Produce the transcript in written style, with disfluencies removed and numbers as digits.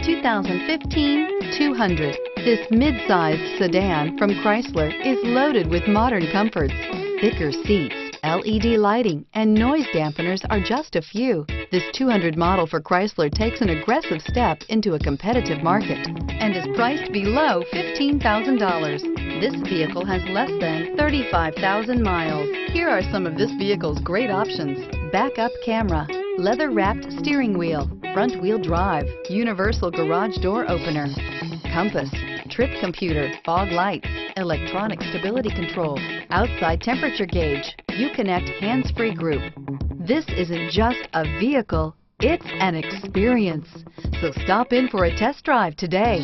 2015 200. This mid-sized sedan from Chrysler is loaded with modern comforts. Thicker seats, LED lighting, and noise dampeners are just a few. This 200 model for Chrysler takes an aggressive step into a competitive market and is priced below $15,000. This vehicle has less than 35,000 miles. Here are some of this vehicle's great options: backup camera, leather-wrapped steering wheel, front-wheel drive, universal garage door opener, compass, trip computer, fog lights, electronic stability control, outside temperature gauge, Uconnect hands-free group. This isn't just a vehicle, it's an experience. So stop in for a test drive today.